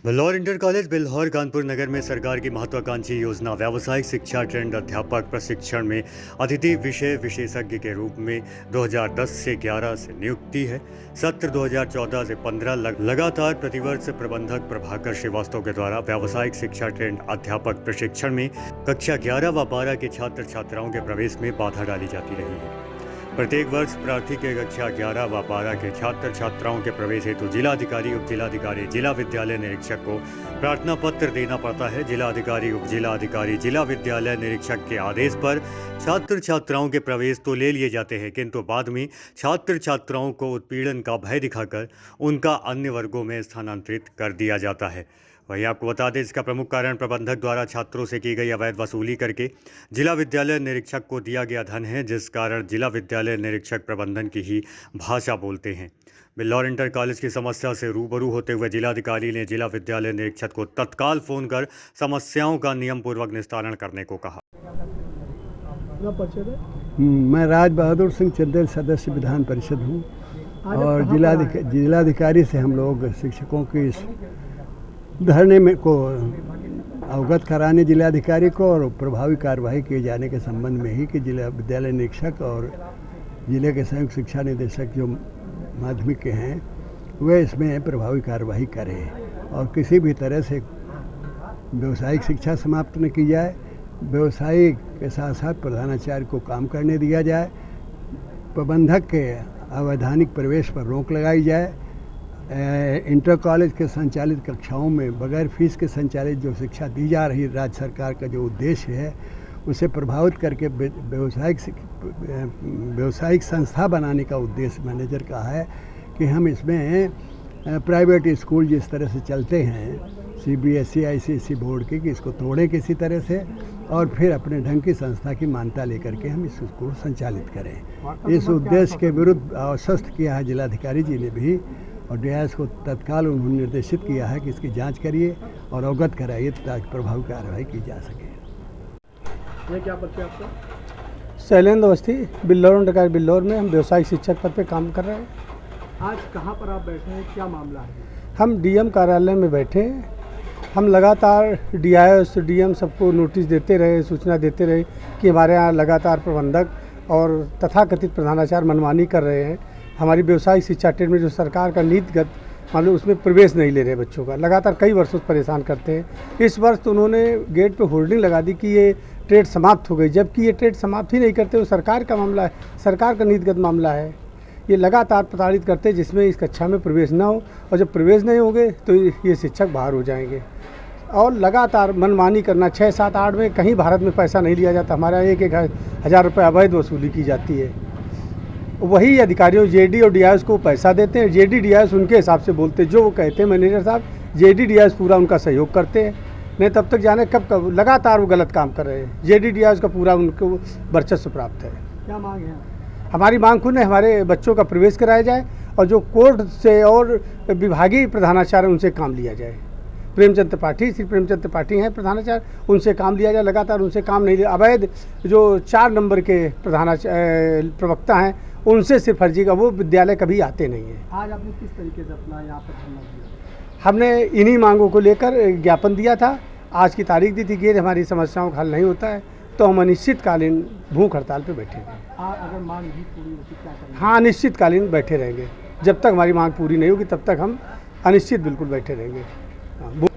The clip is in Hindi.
बिल्हौर इंटर कॉलेज बिल्हौर कानपुर नगर में सरकार की महत्वाकांक्षी योजना व्यावसायिक शिक्षा ट्रेंड अध्यापक प्रशिक्षण में अतिथि विषय विशेषज्ञ के रूप में 2010 से 11 से नियुक्ति है। सत्र 2014 से 15 लगातार प्रतिवर्ष प्रबंधक प्रभाकर श्रीवास्तव के द्वारा व्यावसायिक शिक्षा ट्रेंड अध्यापक प्रशिक्षण में कक्षा 11 व 12 के छात्र छात्राओं के प्रवेश में बाधा डाली जाती रही है। प्रत्येक वर्ष प्रार्थी के कक्षा 11 व 12 के छात्र छात्राओं के प्रवेश हेतु जिलाधिकारी उप जिलाधिकारी जिला विद्यालय निरीक्षक को प्रार्थना पत्र देना पड़ता है। जिलाधिकारी उप जिलाधिकारी जिला विद्यालय निरीक्षक के आदेश पर छात्र छात्राओं के प्रवेश तो ले लिए जाते हैं, किंतु बाद में छात्र छात्राओं को उत्पीड़न का भय दिखाकर उनका अन्य वर्गों में स्थानांतरित कर दिया जाता है। वहीं आपको बता दें, इसका प्रमुख कारण प्रबंधक द्वारा छात्रों से की गई अवैध वसूली करके जिला विद्यालय निरीक्षक को दिया गया धन है, जिस कारण जिला विद्यालय निरीक्षक प्रबंधन की ही भाषा बोलते हैं। बिल्हौर इंटर कॉलेज की समस्या से रूबरू होते हुए जिलाधिकारी ने जिला विद्यालय निरीक्षक को तत्काल फोन कर समस्याओं का नियम पूर्वक निस्तारण करने को कहा। मैं राज बहादुर सिंह चंदेल सदस्य विधान परिषद हूँ और जिलाधिकारी से हम लोग शिक्षकों की इस धरने में को अवगत कराने जिलाधिकारी को और प्रभावी कार्रवाई किए जाने के संबंध में ही कि जिला विद्यालय निरीक्षक और जिले के संयुक्त शिक्षा निदेशक जो माध्यमिक के हैं वे इसमें प्रभावी कार्रवाई करें और किसी भी तरह से व्यवसायिक शिक्षा समाप्त न की जाए। व्यवसायिक के साथ साथ प्रधानाचार्य को काम करने दिया जाए। प्रबंधक के अवैधानिक प्रवेश पर रोक लगाई जाए। इंटर कॉलेज के संचालित कक्षाओं में बगैर फीस के संचालित जो शिक्षा दी जा रही राज्य सरकार का जो उद्देश्य है उसे प्रभावित करके व्यवसायिक संस्था बनाने का उद्देश्य मैनेजर का है कि हम इसमें प्राइवेट स्कूल जिस तरह से चलते हैं CBSE ICSE बोर्ड की कि इसको तोड़ें किसी तरह से और फिर अपने ढंग की संस्था की मान्यता लेकर के हम इस स्कूल संचालित करें। इस उद्देश्य के विरुद्ध आश्वस्त किया है जिलाधिकारी जी ने भी और डीआईएस को तत्काल उन्होंने निर्देशित किया है कि इसकी जांच करिए और अवगत कराइए ताकि प्रभावी कार्रवाई की जा सके। ये क्या परिचय आपका? शैलेंद्र अवस्थी, बिल्हौर इंटर कॉलेज बिल्हौर में हम व्यवसायिक शिक्षक पद पे काम कर रहे हैं। आज कहाँ पर आप बैठे हैं, क्या मामला है? हम डीएम कार्यालय में बैठे हैं। हम लगातार डीआईएस डीएम सबको नोटिस देते रहे, सूचना देते रहे कि हमारे यहाँ लगातार प्रबंधक और तथाकथित प्रधानाचार्य मनमानी कर रहे हैं। हमारी व्यवसायिक शिक्षा ट्रेंड में जो सरकार का नीतिगत मान लो उसमें प्रवेश नहीं ले रहे बच्चों का, लगातार कई वर्षों से परेशान करते हैं। इस वर्ष तो उन्होंने गेट पे होल्डिंग लगा दी कि ये ट्रेड समाप्त हो गई, जबकि ये ट्रेड समाप्त ही नहीं करते। वो सरकार का मामला है, सरकार का नीतिगत मामला है। ये लगातार प्रताड़ित करते हैं जिसमें इस कक्षा में प्रवेश ना हो और जब प्रवेश नहीं होंगे तो ये शिक्षक बाहर हो जाएंगे। और लगातार मनमानी करना, 6, 7, 8 में कहीं भारत में पैसा नहीं लिया जाता, हमारे यहाँ 1-1 हज़ार रुपये अवैध वसूली की जाती है। वही अधिकारियों जेडी और डीआईएस को पैसा देते हैं, जेडी डीआईएस उनके हिसाब से बोलते हैं, जो वो कहते हैं मैनेजर साहब, जेडी डीआईएस पूरा उनका सहयोग करते हैं। नहीं तब तक जाने कब लगातार वो गलत काम कर रहे हैं। जेडी डीआईएस का पूरा उनको वर्चस्व प्राप्त है। क्या मांग है? हमारी मांग खुद है हमारे बच्चों का प्रवेश कराया जाए और जो कोर्ट से और विभागीय प्रधानाचार्य उनसे काम लिया जाए। प्रेमचंद त्रिपाठी, श्री प्रेमचंद त्रिपाठी हैं प्रधानाचार्य, उनसे काम लिया जाए। लगातार उनसे काम नहीं लिया। अवैध जो 4 नंबर के प्रवक्ता हैं उनसे सिर्फ फर्जी का, वो विद्यालय कभी आते नहीं हैं। आज आपने किस तरीके से अपना यहाँ पर धरना दिया? हमने इन्हीं मांगों को लेकर ज्ञापन दिया था। आज की तारीख दी थी कि यदि हमारी समस्याओं का हल नहीं होता है तो हम अनिश्चितकालीन भूख हड़ताल पर बैठेंगे। अगर मांग नहीं पूरी होती क्या करेंगे? हाँ, अनिश्चितकालीन बैठे रहेंगे। जब तक हमारी मांग पूरी नहीं होगी तब तक हम अनिश्चित बिल्कुल बैठे रहेंगे। हाँ।